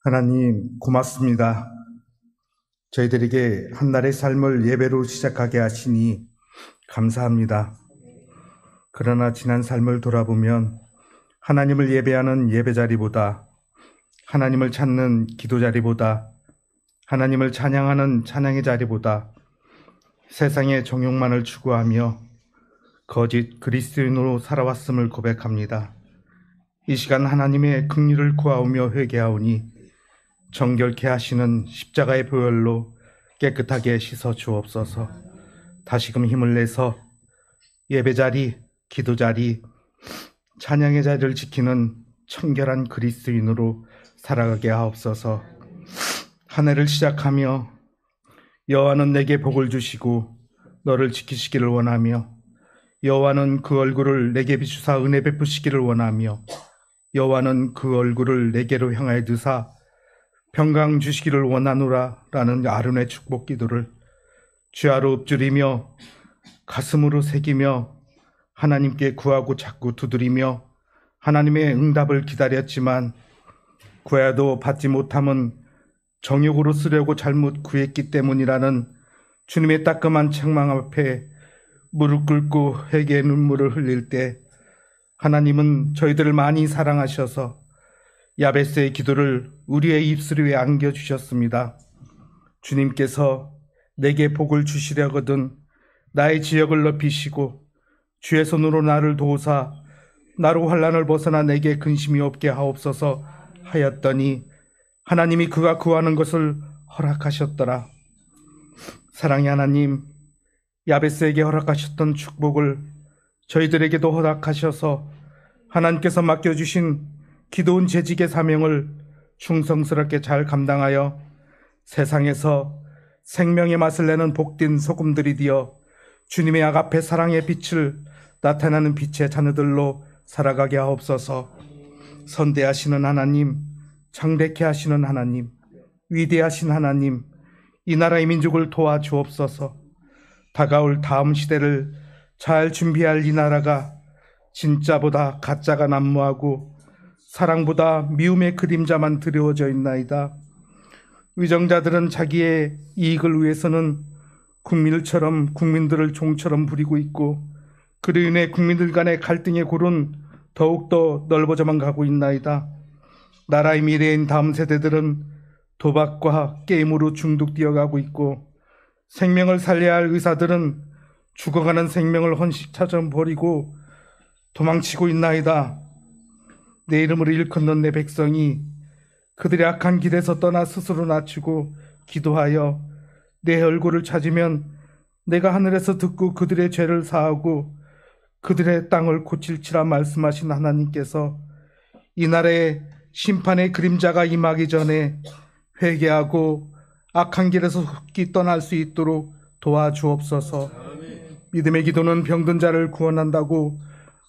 하나님, 고맙습니다. 저희들에게 한날의 삶을 예배로 시작하게 하시니 감사합니다. 그러나 지난 삶을 돌아보면 하나님을 예배하는 예배 자리보다, 하나님을 찾는 기도 자리보다, 하나님을 찬양하는 찬양의 자리보다 세상의 정욕만을 추구하며 거짓 그리스도인으로 살아왔음을 고백합니다. 이 시간 하나님의 긍휼을 구하오며 회개하오니 정결케 하시는 십자가의 보혈로 깨끗하게 씻어 주옵소서. 다시금 힘을 내서 예배자리, 기도자리, 찬양의 자리를 지키는 청결한 그리스도인으로 살아가게 하옵소서. 한 해를 시작하며 여호와는 내게 복을 주시고 너를 지키시기를 원하며, 여호와는 그 얼굴을 내게 비추사 은혜 베푸시기를 원하며, 여호와는 그 얼굴을 내게로 향하여 드사 평강 주시기를 원하노라 라는 아론의 축복 기도를 주야로 읊조리며 가슴으로 새기며 하나님께 구하고 자꾸 두드리며 하나님의 응답을 기다렸지만 구해도 받지 못함은 정욕으로 쓰려고 잘못 구했기 때문이라는 주님의 따끔한 책망 앞에 무릎 꿇고 회개의 눈물을 흘릴 때 하나님은 저희들을 많이 사랑하셔서 야베스의 기도를 우리의 입술 위에 안겨주셨습니다. 주님께서 내게 복을 주시려거든 나의 지역을 넓히시고 주의 손으로 나를 도우사 나로 환난을 벗어나 내게 근심이 없게 하옵소서 하였더니 하나님이 그가 구하는 것을 허락하셨더라. 사랑의 하나님, 야베스에게 허락하셨던 축복을 저희들에게도 허락하셔서 하나님께서 맡겨주신 기도원 재직의 사명을 충성스럽게 잘 감당하여 세상에서 생명의 맛을 내는 복된 소금들이 되어 주님의 아가페 사랑의 빛을 나타나는 빛의 자녀들로 살아가게 하옵소서. 선대하시는 하나님, 창대케 하시는 하나님, 위대하신 하나님, 이 나라의 민족을 도와주옵소서. 다가올 다음 시대를 잘 준비할 이 나라가 진짜보다 가짜가 난무하고 사랑보다 미움의 그림자만 드리워져 있나이다. 위정자들은 자기의 이익을 위해서는 국민들을 종처럼 부리고 있고 그로 인해 국민들 간의 갈등의 골은 더욱더 넓어져만 가고 있나이다. 나라의 미래인 다음 세대들은 도박과 게임으로 중독되어 가고 있고 생명을 살려야 할 의사들은 죽어가는 생명을 헌신처럼 버리고 도망치고 있나이다. 내 이름을 일컫는 내 백성이 그들의 악한 길에서 떠나 스스로 낮추고 기도하여 내 얼굴을 찾으면 내가 하늘에서 듣고 그들의 죄를 사하고 그들의 땅을 고칠지라 말씀하신 하나님께서 이 나라에 심판의 그림자가 임하기 전에 회개하고 악한 길에서 흑기 떠날 수 있도록 도와주옵소서. 믿음의 기도는 병든 자를 구원한다고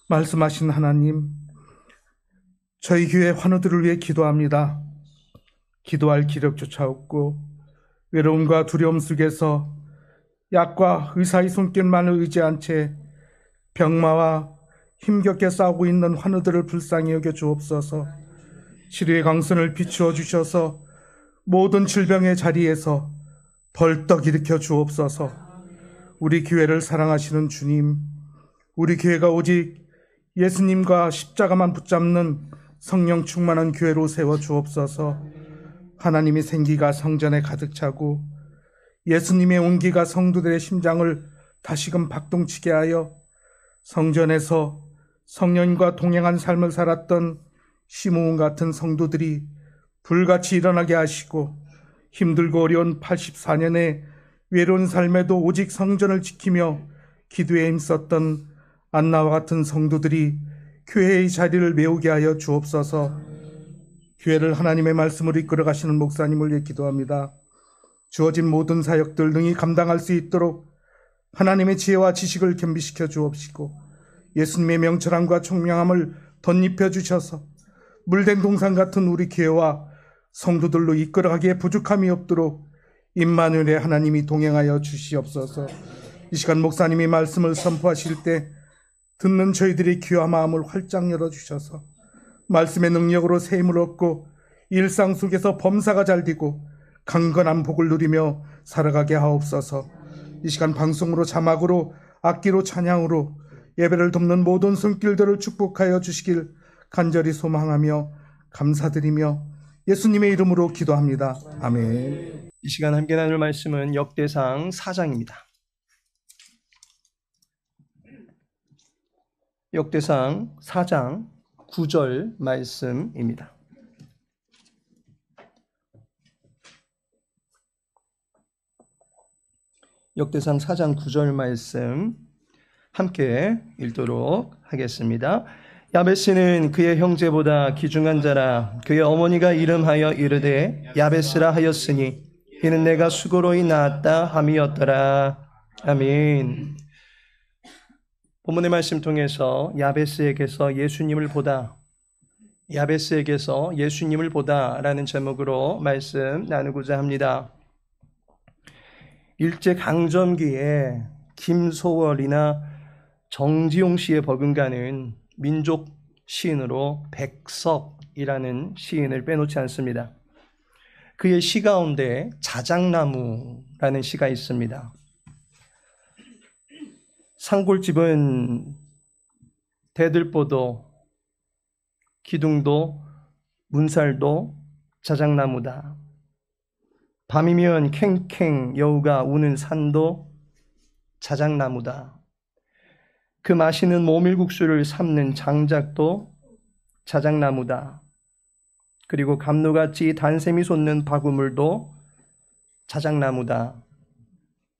말씀하신 하나님, 저희 교회 환우들을 위해 기도합니다. 기도할 기력조차 없고 외로움과 두려움 속에서 약과 의사의 손길만을 의지한 채 병마와 힘겹게 싸우고 있는 환우들을 불쌍히 여겨 주옵소서. 치료의 강선을 비추어 주셔서 모든 질병의 자리에서 벌떡 일으켜 주옵소서. 우리 교회를 사랑하시는 주님, 우리 교회가 오직 예수님과 십자가만 붙잡는 성령 충만한 교회로 세워 주옵소서. 하나님의 생기가 성전에 가득 차고 예수님의 온기가 성도들의 심장을 다시금 박동치게 하여 성전에서 성령과 동행한 삶을 살았던 시므온 같은 성도들이 불같이 일어나게 하시고 힘들고 어려운 84년의 외로운 삶에도 오직 성전을 지키며 기도에 힘썼던 안나와 같은 성도들이 교회의 자리를 메우게 하여 주옵소서. 교회를 하나님의 말씀으로 이끌어 가시는 목사님을 위해 기도합니다. 주어진 모든 사역들 능히 감당할 수 있도록 하나님의 지혜와 지식을 겸비시켜 주옵시고 예수님의 명철함과 총명함을 덧입혀 주셔서 물된 동산 같은 우리 교회와 성도들로 이끌어가기에 부족함이 없도록 임마누엘의 하나님이 동행하여 주시옵소서. 이 시간 목사님이 말씀을 선포하실 때 듣는 저희들의 귀와 마음을 활짝 열어주셔서 말씀의 능력으로 새 힘을 얻고 일상 속에서 범사가 잘 되고 강건한 복을 누리며 살아가게 하옵소서. 이 시간 방송으로 자막으로 악기로 찬양으로 예배를 돕는 모든 손길들을 축복하여 주시길 간절히 소망하며 감사드리며 예수님의 이름으로 기도합니다. 아멘. 이 시간 함께 나눌 말씀은 역대상 4장입니다. 역대상 4장 9절 말씀입니다. 역대상 4장 9절 말씀 함께 읽도록 하겠습니다. 야베스는 그의 형제보다 귀중한 자라. 그의 어머니가 이름하여 이르되 야베스라 하였으니 이는 내가 수고로이 낳았다 함이었더라. 아멘. 본문의 말씀 통해서 야베스에게서 예수님을 보다라는 제목으로 말씀 나누고자 합니다. 일제강점기에 김소월이나 정지용 씨의 버금가는 민족 시인으로 백석이라는 시인을 빼놓지 않습니다. 그의 시 가운데 자작나무라는 시가 있습니다. 산골집은 대들보도, 기둥도, 문살도 자작나무다. 밤이면 캥캥 여우가 우는 산도 자작나무다. 그 마시는 모밀국수를 삶는 장작도 자작나무다. 그리고 감로같이 단샘이 솟는 바구물도 자작나무다.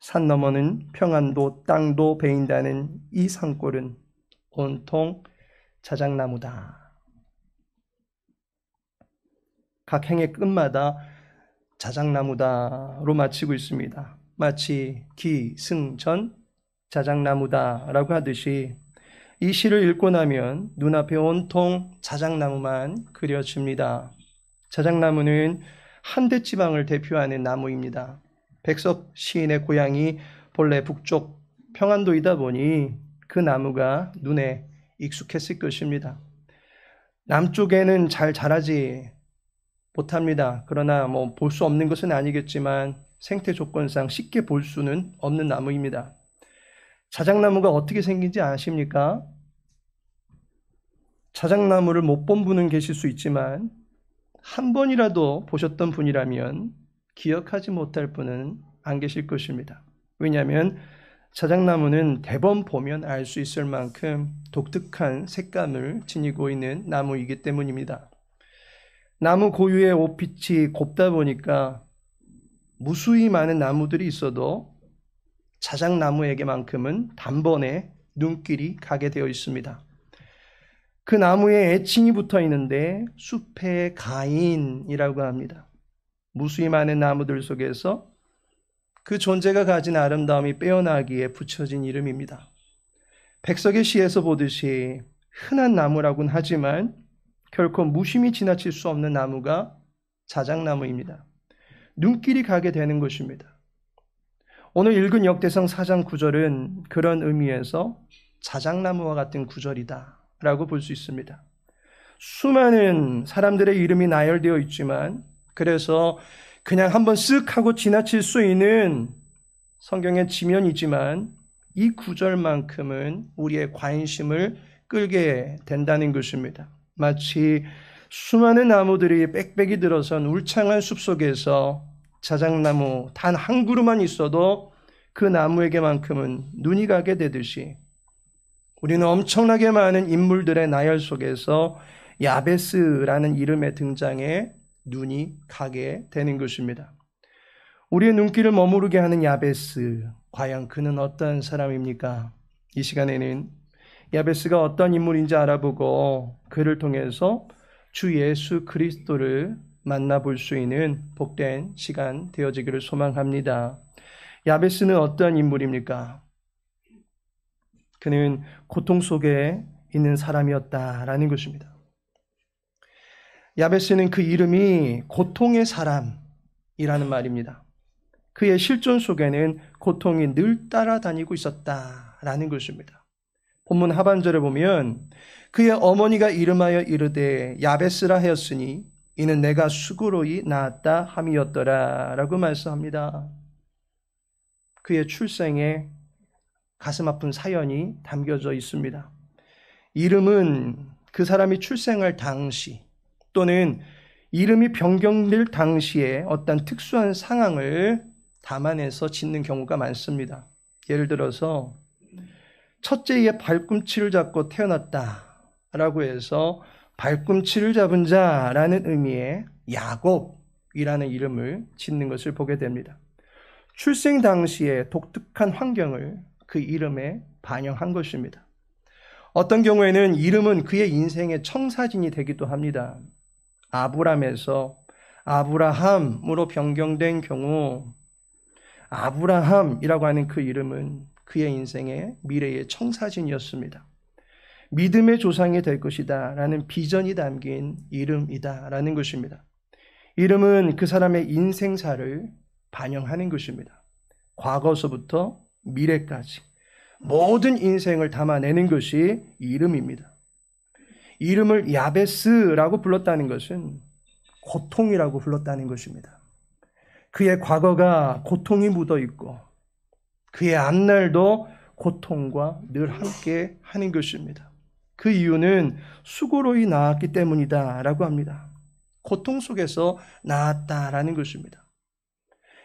산 너머는 평안도 땅도 베인다는 이 산골은 온통 자작나무다. 각 행의 끝마다 자작나무다로 마치고 있습니다. 마치 기승전 자작나무다라고 하듯이 이 시를 읽고 나면 눈앞에 온통 자작나무만 그려집니다. 자작나무는 한대 지방을 대표하는 나무입니다. 백석 시인의 고향이 본래 북쪽 평안도이다 보니 그 나무가 눈에 익숙했을 것입니다. 남쪽에는 잘 자라지 못합니다. 그러나 볼 수 없는 것은 아니겠지만 생태 조건상 쉽게 볼 수는 없는 나무입니다. 자작나무가 어떻게 생긴지 아십니까? 자작나무를 못 본 분은 계실 수 있지만 한 번이라도 보셨던 분이라면 기억하지 못할 분은 안 계실 것입니다. 왜냐하면 자작나무는 대번 보면 알 수 있을 만큼 독특한 색감을 지니고 있는 나무이기 때문입니다. 나무 고유의 옷빛이 곱다 보니까 무수히 많은 나무들이 있어도 자작나무에게만큼은 단번에 눈길이 가게 되어 있습니다. 그 나무에 애칭이 붙어 있는데 숲의 가인이라고 합니다. 무수히 많은 나무들 속에서 그 존재가 가진 아름다움이 빼어나기에 붙여진 이름입니다. 백석의 시에서 보듯이 흔한 나무라고는 하지만 결코 무심히 지나칠 수 없는 나무가 자작나무입니다. 눈길이 가게 되는 것입니다. 오늘 읽은 역대상 4장 9절은 그런 의미에서 자작나무와 같은 구절이다 라고 볼 수 있습니다. 수많은 사람들의 이름이 나열되어 있지만 그래서 그냥 한번 쓱 하고 지나칠 수 있는 성경의 지면이지만 이 구절만큼은 우리의 관심을 끌게 된다는 것입니다. 마치 수많은 나무들이 빽빽이 들어선 울창한 숲속에서 자작나무 단 한 그루만 있어도 그 나무에게만큼은 눈이 가게 되듯이 우리는 엄청나게 많은 인물들의 나열 속에서 야베스라는 이름의 등장에 눈이 가게 되는 것입니다. 우리의 눈길을 머무르게 하는 야베스, 과연 그는 어떤 사람입니까? 이 시간에는 야베스가 어떤 인물인지 알아보고 그를 통해서 주 예수 그리스도를 만나볼 수 있는 복된 시간 되어지기를 소망합니다. 야베스는 어떤 인물입니까? 그는 고통 속에 있는 사람이었다라는 것입니다. 야베스는 그 이름이 고통의 사람이라는 말입니다. 그의 실존 속에는 고통이 늘 따라다니고 있었다라는 것입니다. 본문 하반절에 보면 그의 어머니가 이름하여 이르되 야베스라 하였으니 이는 내가 수고로이 낳았다 함이었더라 라고 말씀합니다. 그의 출생에 가슴 아픈 사연이 담겨져 있습니다. 이름은 그 사람이 출생할 당시 또는 이름이 변경될 당시에 어떤 특수한 상황을 담아내서 짓는 경우가 많습니다. 예를 들어서 첫째의 발꿈치를 잡고 태어났다라고 해서 발꿈치를 잡은 자라는 의미의 야곱이라는 이름을 짓는 것을 보게 됩니다. 출생 당시에 독특한 환경을 그 이름에 반영한 것입니다. 어떤 경우에는 이름은 그의 인생의 청사진이 되기도 합니다. 아브람에서 아브라함으로 변경된 경우 아브라함이라고 하는 그 이름은 그의 인생의 미래의 청사진이었습니다. 믿음의 조상이 될 것이다 라는 비전이 담긴 이름이다 라는 것입니다. 이름은 그 사람의 인생사를 반영하는 것입니다. 과거서부터 미래까지 모든 인생을 담아내는 것이 이름입니다. 이름을 야베스라고 불렀다는 것은 고통이라고 불렀다는 것입니다. 그의 과거가 고통이 묻어 있고 그의 앞날도 고통과 늘 함께 하는 것입니다. 그 이유는 수고로이 낳았기 때문이다 라고 합니다. 고통 속에서 낳았다라는 것입니다.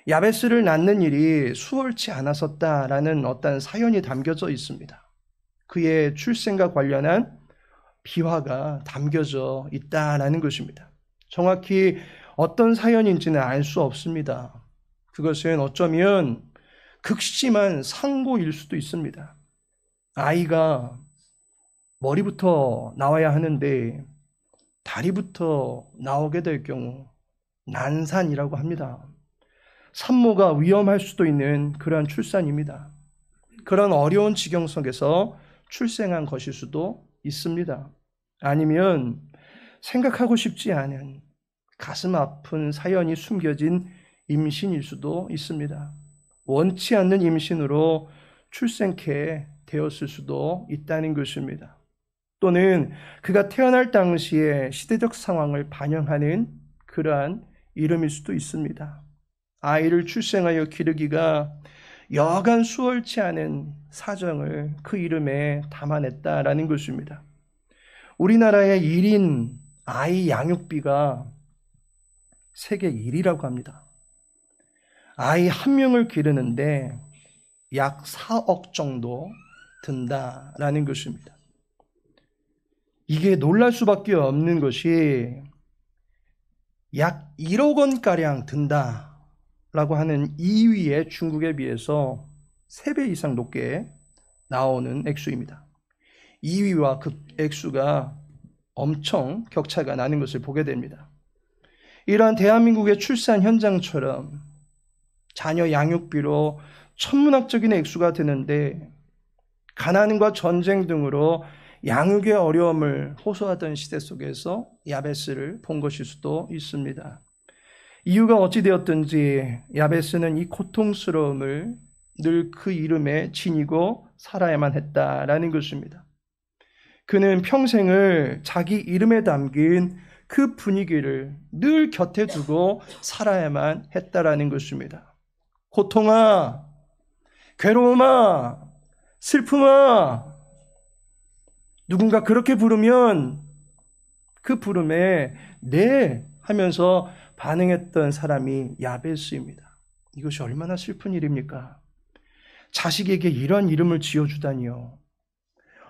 야베스를 낳는 일이 수월치 않았었다라는 어떤 사연이 담겨져 있습니다. 그의 출생과 관련한 비화가 담겨져 있다라는 것입니다. 정확히 어떤 사연인지는 알 수 없습니다. 그것은 어쩌면 극심한 상고일 수도 있습니다. 아이가 머리부터 나와야 하는데 다리부터 나오게 될 경우 난산이라고 합니다. 산모가 위험할 수도 있는 그러한 출산입니다. 그런 어려운 지경 속에서 출생한 것일 수도 있습니다. 아니면 생각하고 싶지 않은 가슴 아픈 사연이 숨겨진 임신일 수도 있습니다. 원치 않는 임신으로 출생케 되었을 수도 있다는 것입니다. 또는 그가 태어날 당시의 시대적 상황을 반영하는 그러한 이름일 수도 있습니다. 아이를 출생하여 기르기가 여간 수월치 않은 사정을 그 이름에 담아냈다라는 것입니다. 우리나라의 1인 아이 양육비가 세계 1위라고 합니다. 아이 한 명을 기르는데 약 4억 정도 든다라는 것입니다. 이게 놀랄 수밖에 없는 것이 약 1억 원가량 든다라고 하는 2위의 중국에 비해서 3배 이상 높게 나오는 액수입니다. 2위와 그 액수가 엄청 격차가 나는 것을 보게 됩니다. 이러한 대한민국의 출산 현장처럼 자녀 양육비로 천문학적인 액수가 드는데 가난과 전쟁 등으로 양육의 어려움을 호소하던 시대 속에서 야베스를 본 것일 수도 있습니다. 이유가 어찌되었든지 야베스는 이 고통스러움을 늘 그 이름에 지니고 살아야만 했다라는 것입니다. 그는 평생을 자기 이름에 담긴 그 분위기를 늘 곁에 두고 살아야만 했다라는 것입니다. 고통아, 괴로움아, 슬픔아, 누군가 그렇게 부르면 그 부름에 네 하면서 반응했던 사람이 야베스입니다. 이것이 얼마나 슬픈 일입니까? 자식에게 이런 이름을 지어주다니요.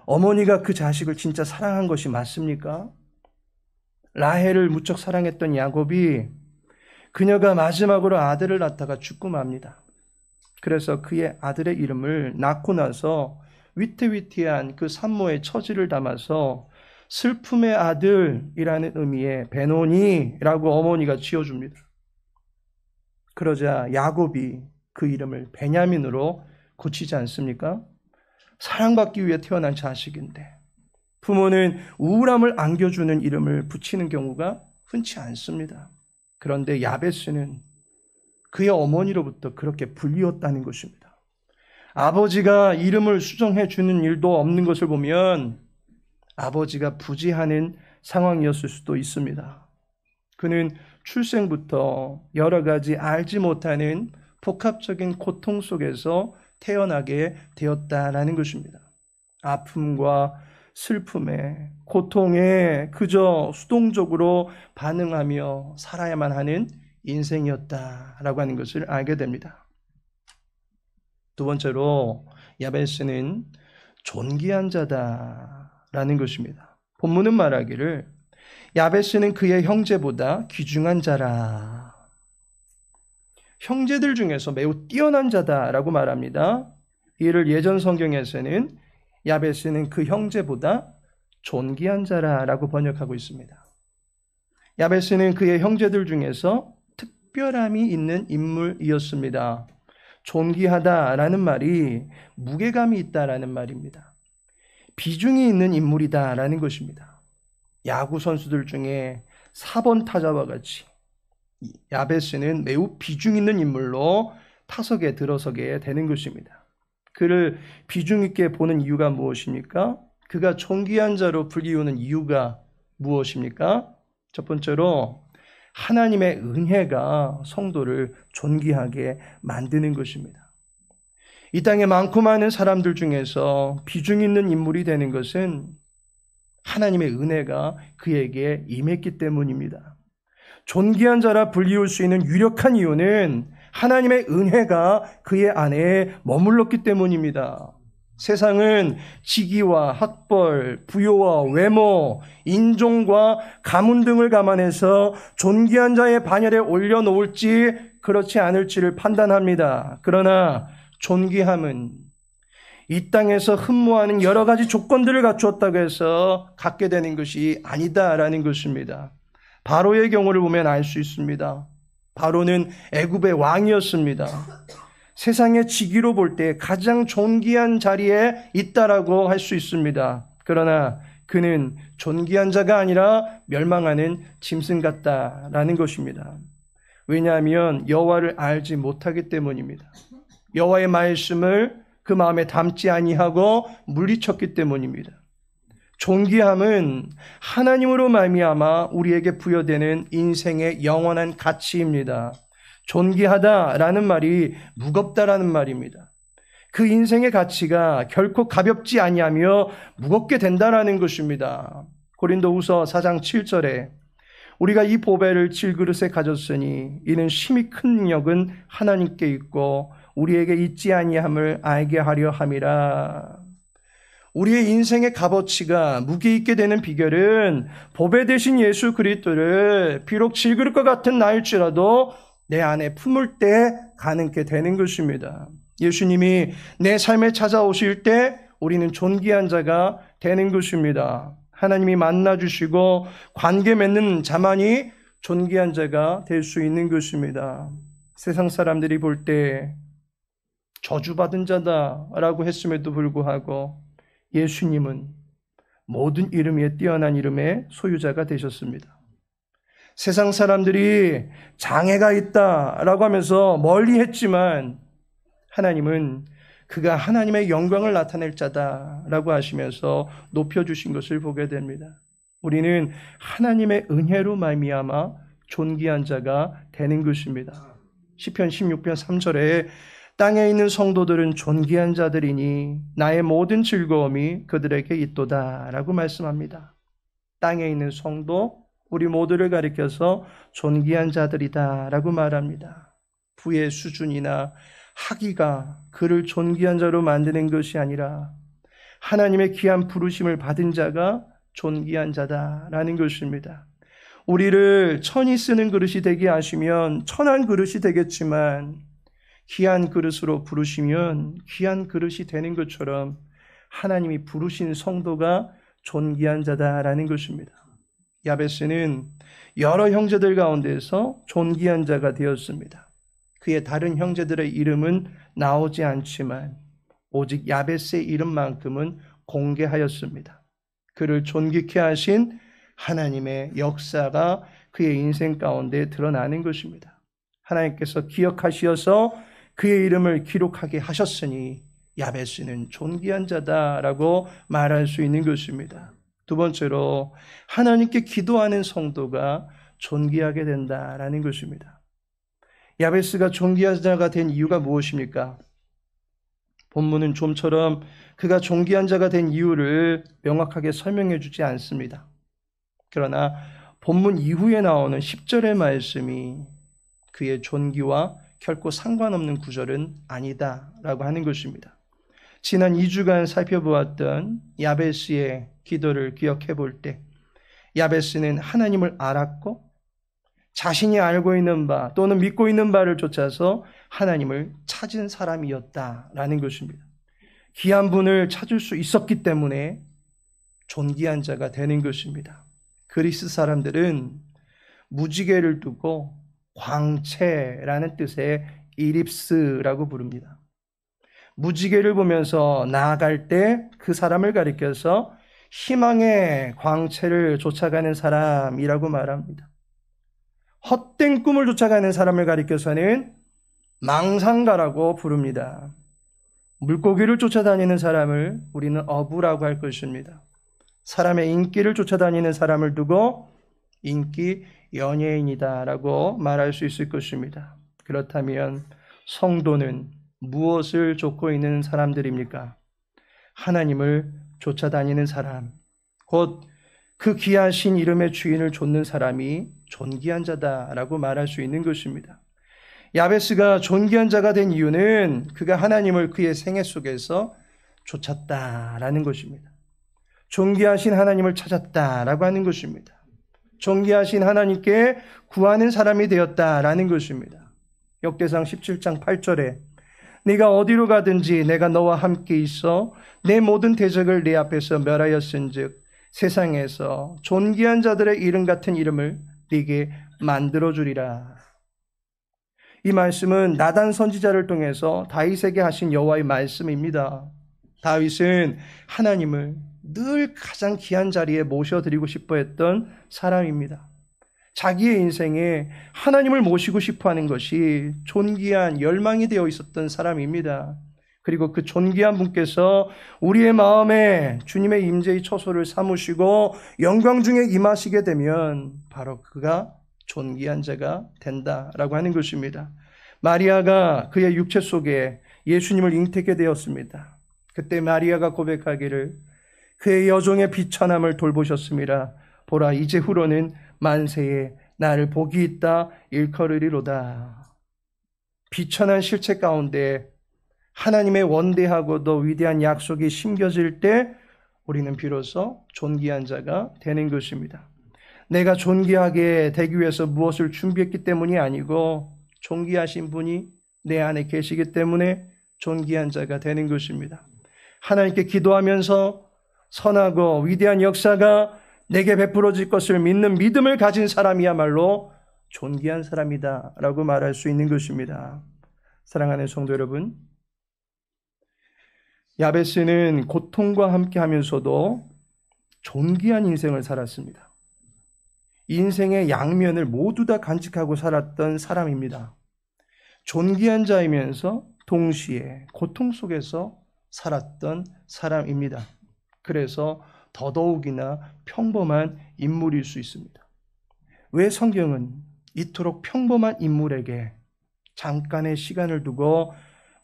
어머니가 그 자식을 진짜 사랑한 것이 맞습니까? 라헬을 무척 사랑했던 야곱이 그녀가 마지막으로 아들을 낳다가 죽고 맙니다. 그래서 그의 아들의 이름을 낳고 나서 위태위태한 그 산모의 처지를 담아서 슬픔의 아들이라는 의미의 베노니라고 어머니가 지어줍니다. 그러자 야곱이 그 이름을 베냐민으로 고치지 않습니까? 사랑받기 위해 태어난 자식인데 부모는 우울함을 안겨주는 이름을 붙이는 경우가 흔치 않습니다. 그런데 야베스는 그의 어머니로부터 그렇게 불리웠다는 것입니다. 아버지가 이름을 수정해 주는 일도 없는 것을 보면 아버지가 부지하는 상황이었을 수도 있습니다. 그는 출생부터 여러 가지 알지 못하는 복합적인 고통 속에서 태어나게 되었다라는 것입니다. 아픔과 슬픔에, 고통에 그저 수동적으로 반응하며 살아야만 하는 인생이었다라고 하는 것을 알게 됩니다. 두 번째로 야베스는 존귀한 자다라는 것입니다. 본문은 말하기를 야베스는 그의 형제보다 귀중한 자라. 형제들 중에서 매우 뛰어난 자다라고 말합니다. 이를 예전 성경에서는 야베스는 그 형제보다 존귀한 자라라고 번역하고 있습니다. 야베스는 그의 형제들 중에서 특별함이 있는 인물이었습니다. 존귀하다라는 말이 무게감이 있다라는 말입니다. 비중이 있는 인물이다라는 것입니다. 야구 선수들 중에 4번 타자와 같이 야베스는 매우 비중 있는 인물로 타석에 들어서게 되는 것입니다. 그를 비중 있게 보는 이유가 무엇입니까? 그가 존귀한 자로 불리우는 이유가 무엇입니까? 첫 번째로 하나님의 은혜가 성도를 존귀하게 만드는 것입니다. 이 땅에 많고 많은 사람들 중에서 비중 있는 인물이 되는 것은 하나님의 은혜가 그에게 임했기 때문입니다. 존귀한 자라 불리울 수 있는 유력한 이유는 하나님의 은혜가 그의 안에 머물렀기 때문입니다. 세상은 직위와 학벌, 부여와 외모, 인종과 가문 등을 감안해서 존귀한 자의 반열에 올려놓을지 그렇지 않을지를 판단합니다. 그러나 존귀함은 이 땅에서 흠모하는 여러 가지 조건들을 갖추었다고 해서 갖게 되는 것이 아니다라는 것입니다. 바로의 경우를 보면 알 수 있습니다. 바로는 애굽의 왕이었습니다. 세상의 직위로 볼 때 가장 존귀한 자리에 있다라고 할 수 있습니다. 그러나 그는 존귀한 자가 아니라 멸망하는 짐승 같다라는 것입니다. 왜냐하면 여호와를 알지 못하기 때문입니다. 여호와의 말씀을 그 마음에 담지 아니하고 물리쳤기 때문입니다. 존귀함은 하나님으로 말미암아 우리에게 부여되는 인생의 영원한 가치입니다. 존귀하다라는 말이 무겁다라는 말입니다. 그 인생의 가치가 결코 가볍지 아니하며 무겁게 된다라는 것입니다. 고린도후서 4장 7절에 우리가 이 보배를 질그릇에 가졌으니 이는 심히 큰 능력은 하나님께 있고 우리에게 있지 아니함을 알게 하려 함이라. 우리의 인생의 값어치가 무게 있게 되는 비결은 보배 되신 예수 그리스도를 비록 질그릇과 같은 나일지라도 내 안에 품을 때 가능케 되는 것입니다. 예수님이 내 삶에 찾아오실 때 우리는 존귀한 자가 되는 것입니다. 하나님이 만나주시고 관계 맺는 자만이 존귀한 자가 될 수 있는 것입니다. 세상 사람들이 볼 때 저주받은 자다라고 했음에도 불구하고 예수님은 모든 이름 위에 뛰어난 이름의 소유자가 되셨습니다. 세상 사람들이 장애가 있다라고 하면서 멀리 했지만 하나님은 그가 하나님의 영광을 나타낼 자다라고 하시면서 높여주신 것을 보게 됩니다. 우리는 하나님의 은혜로 말미암아 존귀한 자가 되는 것입니다. 시편 16편 3절에 땅에 있는 성도들은 존귀한 자들이니 나의 모든 즐거움이 그들에게 있도다 라고 말씀합니다. 땅에 있는 성도, 우리 모두를 가리켜서 존귀한 자들이다 라고 말합니다. 부의 수준이나 학위가 그를 존귀한 자로 만드는 것이 아니라 하나님의 귀한 부르심을 받은 자가 존귀한 자다라는 것입니다. 우리를 천이 쓰는 그릇이 되게 하시면 천한 그릇이 되겠지만 귀한 그릇으로 부르시면 귀한 그릇이 되는 것처럼 하나님이 부르신 성도가 존귀한 자다라는 것입니다. 야베스는 여러 형제들 가운데서 존귀한 자가 되었습니다. 그의 다른 형제들의 이름은 나오지 않지만 오직 야베스의 이름만큼은 공개하였습니다. 그를 존귀케 하신 하나님의 역사가 그의 인생 가운데 드러나는 것입니다. 하나님께서 기억하시어서 그의 이름을 기록하게 하셨으니 야베스는 존귀한 자다라고 말할 수 있는 것입니다. 두 번째로 하나님께 기도하는 성도가 존귀하게 된다라는 것입니다. 야베스가 존귀한 자가 된 이유가 무엇입니까? 본문은 좀처럼 그가 존귀한 자가 된 이유를 명확하게 설명해 주지 않습니다. 그러나 본문 이후에 나오는 10절의 말씀이 그의 존귀와 결코 상관없는 구절은 아니다라고 하는 것입니다. 지난 2주간 살펴보았던 야베스의 기도를 기억해 볼 때 야베스는 하나님을 알았고 자신이 알고 있는 바 또는 믿고 있는 바를 쫓아서 하나님을 찾은 사람이었다라는 것입니다. 귀한 분을 찾을 수 있었기 때문에 존귀한 자가 되는 것입니다. 그리스 사람들은 무지개를 두고 광채라는 뜻의 이립스라고 부릅니다. 무지개를 보면서 나아갈 때 그 사람을 가리켜서 희망의 광채를 쫓아가는 사람이라고 말합니다. 헛된 꿈을 쫓아가는 사람을 가리켜서는 망상가라고 부릅니다. 물고기를 쫓아다니는 사람을 우리는 어부라고 할 것입니다. 사람의 인기를 쫓아다니는 사람을 두고 인기 연예인이다라고 말할 수 있을 것입니다. 그렇다면 성도는 무엇을 쫓고 있는 사람들입니까? 하나님을 쫓아다니는 사람, 곧 그 귀하신 이름의 주인을 좇는 사람이 존귀한 자다라고 말할 수 있는 것입니다. 야베스가 존귀한 자가 된 이유는 그가 하나님을 그의 생애 속에서 쫓았다라는 것입니다. 존귀하신 하나님을 찾았다라고 하는 것입니다. 존귀하신 하나님께 구하는 사람이 되었다라는 것입니다. 역대상 17장 8절에 네가 어디로 가든지 내가 너와 함께 있어 내 모든 대적을 네 앞에서 멸하였은즉 세상에서 존귀한 자들의 이름 같은 이름을 네게 만들어주리라. 이 말씀은 나단 선지자를 통해서 다윗에게 하신 여호와의 말씀입니다. 다윗은 하나님을 늘 가장 귀한 자리에 모셔드리고 싶어 했던 사람입니다. 자기의 인생에 하나님을 모시고 싶어 하는 것이 존귀한 열망이 되어 있었던 사람입니다. 그리고 그 존귀한 분께서 우리의 마음에 주님의 임재의 처소를 삼으시고 영광 중에 임하시게 되면 바로 그가 존귀한 자가 된다라고 하는 것입니다. 마리아가 그의 육체 속에 예수님을 잉태하게 되었습니다. 그때 마리아가 고백하기를 그의 여종의 비천함을 돌보셨습니다. 보라 이제 후로는 만세에 나를 복이 있다 일컬으리로다. 비천한 실체 가운데 하나님의 원대하고도 위대한 약속이 심겨질 때 우리는 비로소 존귀한 자가 되는 것입니다. 내가 존귀하게 되기 위해서 무엇을 준비했기 때문이 아니고 존귀하신 분이 내 안에 계시기 때문에 존귀한 자가 되는 것입니다. 하나님께 기도하면서 선하고 위대한 역사가 내게 베풀어질 것을 믿는 믿음을 가진 사람이야말로 존귀한 사람이다 라고 말할 수 있는 것입니다. 사랑하는 성도 여러분, 야베스는 고통과 함께 하면서도 존귀한 인생을 살았습니다. 인생의 양면을 모두 다 간직하고 살았던 사람입니다. 존귀한 자이면서 동시에 고통 속에서 살았던 사람입니다. 그래서 더더욱이나 평범한 인물일 수 있습니다. 왜 성경은 이토록 평범한 인물에게 잠깐의 시간을 두고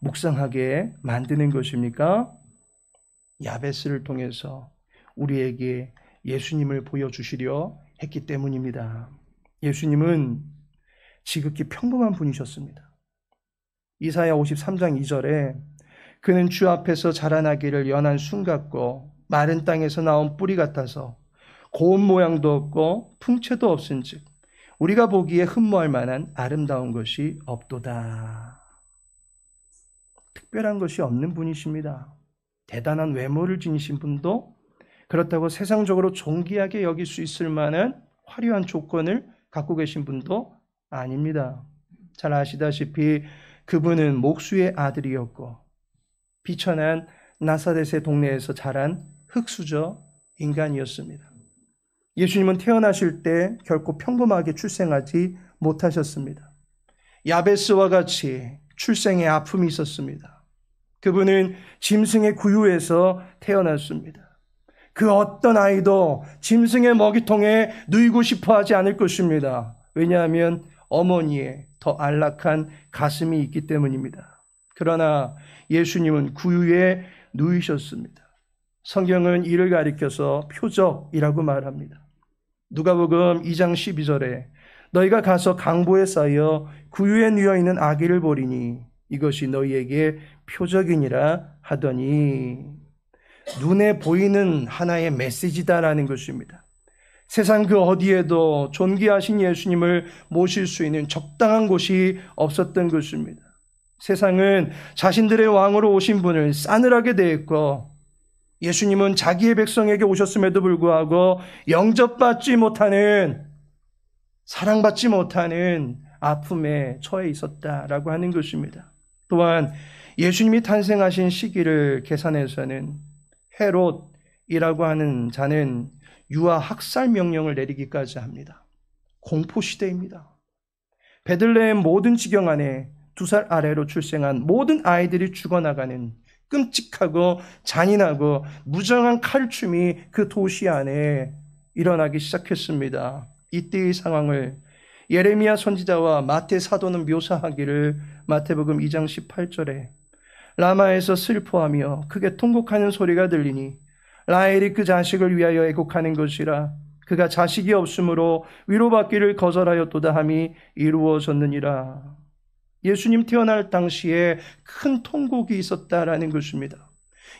묵상하게 만드는 것입니까? 야베스를 통해서 우리에게 예수님을 보여주시려 했기 때문입니다. 예수님은 지극히 평범한 분이셨습니다. 이사야 53장 2절에 그는 주 앞에서 자라나기를 연한 순 같고 마른 땅에서 나온 뿌리 같아서 고운 모양도 없고 풍채도 없은즉 우리가 보기에 흠모할 만한 아름다운 것이 없도다. 특별한 것이 없는 분이십니다. 대단한 외모를 지니신 분도 그렇다고 세상적으로 존귀하게 여길 수 있을 만한 화려한 조건을 갖고 계신 분도 아닙니다. 잘 아시다시피 그분은 목수의 아들이었고 비천한 나사렛의 동네에서 자란 흙수저 인간이었습니다. 예수님은 태어나실 때 결코 평범하게 출생하지 못하셨습니다. 야베스와 같이 출생에 아픔이 있었습니다. 그분은 짐승의 구유에서 태어났습니다. 그 어떤 아이도 짐승의 먹이통에 누이고 싶어 하지 않을 것입니다. 왜냐하면 어머니의 더 안락한 가슴이 있기 때문입니다. 그러나 예수님은 구유에 누이셨습니다. 성경은 이를 가리켜서 표적이라고 말합니다. 누가복음 2장 12절에 너희가 가서 강보에 쌓여 구유에 누워 있는 아기를 보리니 이것이 너희에게 표적이니라 하더니, 눈에 보이는 하나의 메시지다라는 것입니다. 세상 그 어디에도 존귀하신 예수님을 모실 수 있는 적당한 곳이 없었던 것입니다. 세상은 자신들의 왕으로 오신 분을 싸늘하게 대했고, 예수님은 자기의 백성에게 오셨음에도 불구하고 영접받지 못하는, 사랑받지 못하는 아픔에 처해 있었다라고 하는 것입니다. 또한 예수님이 탄생하신 시기를 계산해서는 헤롯이라고 하는 자는 유아 학살 명령을 내리기까지 합니다. 공포시대입니다. 베들레헴 모든 지경 안에 2살 아래로 출생한 모든 아이들이 죽어나가는 끔찍하고 잔인하고 무정한 칼춤이 그 도시 안에 일어나기 시작했습니다. 이때의 상황을 예레미야 선지자와 마태 사도는 묘사하기를 마태복음 2장 18절에 라마에서 슬퍼하며 크게 통곡하는 소리가 들리니 라헬이 그 자식을 위하여 애곡하는 것이라. 그가 자식이 없으므로 위로받기를 거절하였도다 함이 이루어졌느니라. 예수님 태어날 당시에 큰 통곡이 있었다라는 것입니다.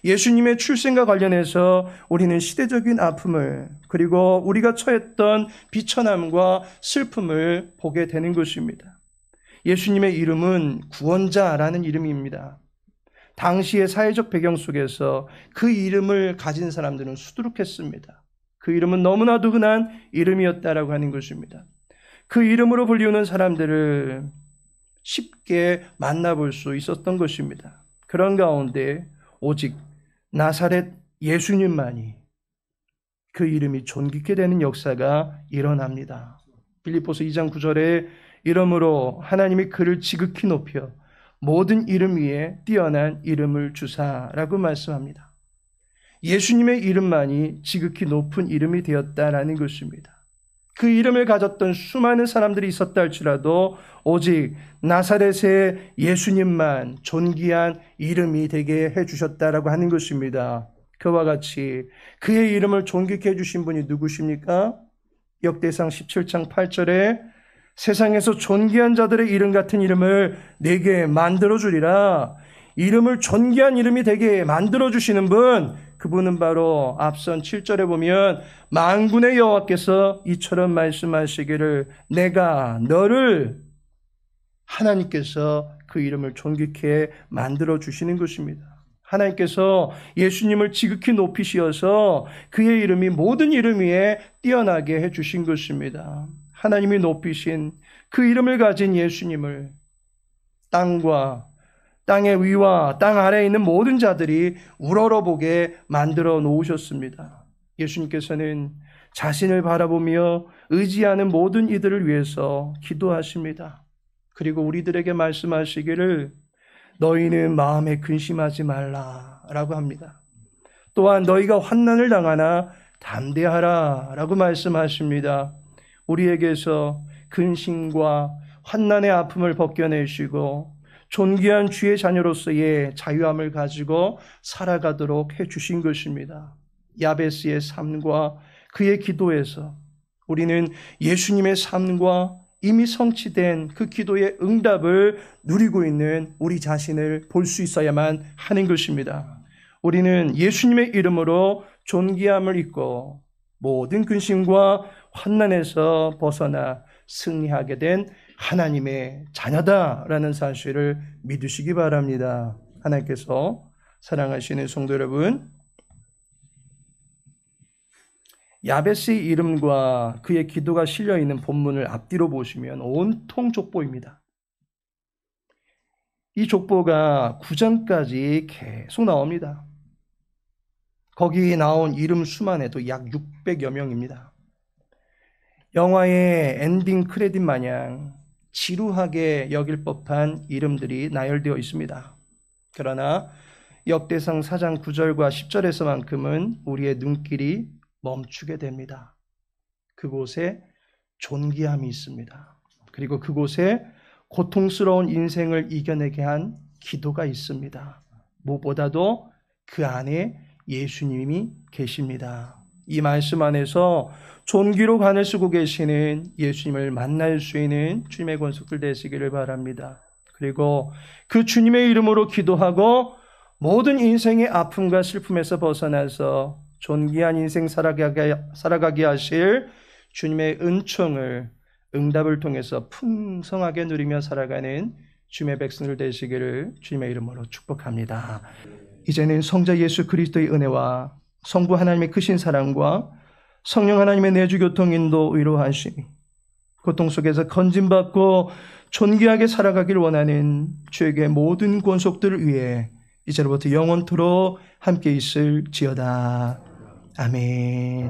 예수님의 출생과 관련해서 우리는 시대적인 아픔을, 그리고 우리가 처했던 비천함과 슬픔을 보게 되는 것입니다. 예수님의 이름은 구원자라는 이름입니다. 당시의 사회적 배경 속에서 그 이름을 가진 사람들은 수두룩했습니다. 그 이름은 너무나도 흔한 이름이었다라고 하는 것입니다. 그 이름으로 불리우는 사람들을 쉽게 만나볼 수 있었던 것입니다. 그런 가운데 오직 나사렛 예수님만이 그 이름이 존귀케 되는 역사가 일어납니다. 빌립보서 2장 9절에 이러므로 하나님이 그를 지극히 높여 모든 이름 위에 뛰어난 이름을 주사라고 말씀합니다. 예수님의 이름만이 지극히 높은 이름이 되었다라는 것입니다. 그 이름을 가졌던 수많은 사람들이 있었다 할지라도 오직 나사렛의 예수님만 존귀한 이름이 되게 해주셨다라고 하는 것입니다. 그와 같이 그의 이름을 존귀케 해주신 분이 누구십니까? 역대상 17장 8절에 세상에서 존귀한 자들의 이름 같은 이름을 내게 만들어주리라. 이름을 존귀한 이름이 되게 만들어주시는 분, 그분은 바로 앞선 7절에 보면 만군의 여호와께서 이처럼 말씀하시기를 내가 너를, 하나님께서 그 이름을 존귀케 만들어주시는 것입니다. 하나님께서 예수님을 지극히 높이시어서 그의 이름이 모든 이름 위에 뛰어나게 해주신 것입니다. 하나님이 높이신 그 이름을 가진 예수님을 땅과 땅의 위와 땅 아래에 있는 모든 자들이 우러러보게 만들어 놓으셨습니다. 예수님께서는 자신을 바라보며 의지하는 모든 이들을 위해서 기도하십니다. 그리고 우리들에게 말씀하시기를 너희는 마음에 근심하지 말라라고 합니다. 또한 너희가 환난을 당하나 담대하라 라고 말씀하십니다. 우리에게서 근심과 환난의 아픔을 벗겨내시고 존귀한 주의 자녀로서의 자유함을 가지고 살아가도록 해주신 것입니다. 야베스의 삶과 그의 기도에서 우리는 예수님의 삶과 이미 성취된 그 기도의 응답을 누리고 있는 우리 자신을 볼 수 있어야만 하는 것입니다. 우리는 예수님의 이름으로 존귀함을 입고 모든 근심과 환난에서 벗어나 승리하게 된 하나님의 자녀다라는 사실을 믿으시기 바랍니다. 하나님께서 사랑하시는 성도 여러분, 야베스의 이름과 그의 기도가 실려있는 본문을 앞뒤로 보시면 온통 족보입니다. 이 족보가 9장까지 계속 나옵니다. 거기 나온 이름 수만 해도 약 600여 명입니다. 영화의 엔딩 크레딧 마냥 지루하게 여길 법한 이름들이 나열되어 있습니다. 그러나 역대상 4장 9절과 10절에서만큼은 우리의 눈길이 멈추게 됩니다. 그곳에 존귀함이 있습니다. 그리고 그곳에 고통스러운 인생을 이겨내게 한 기도가 있습니다. 무엇보다도 그 안에 예수님이 계십니다. 이 말씀 안에서 존귀로 관을 쓰고 계시는 예수님을 만날 수 있는 주님의 권속들 되시기를 바랍니다. 그리고 그 주님의 이름으로 기도하고 모든 인생의 아픔과 슬픔에서 벗어나서 존귀한 인생 살아가게 하실 주님의 은총을 응답을 통해서 풍성하게 누리며 살아가는 주님의 백성들 되시기를 주님의 이름으로 축복합니다. 이제는 성자 예수 그리스도의 은혜와 성부 하나님의 크신 사랑과 성령 하나님의 내주 교통 인도 위로하심, 고통 속에서 건짐받고 존귀하게 살아가길 원하는 주에게 모든 권속들을 위해 이제로부터 영원토록 함께 있을지어다. 아멘.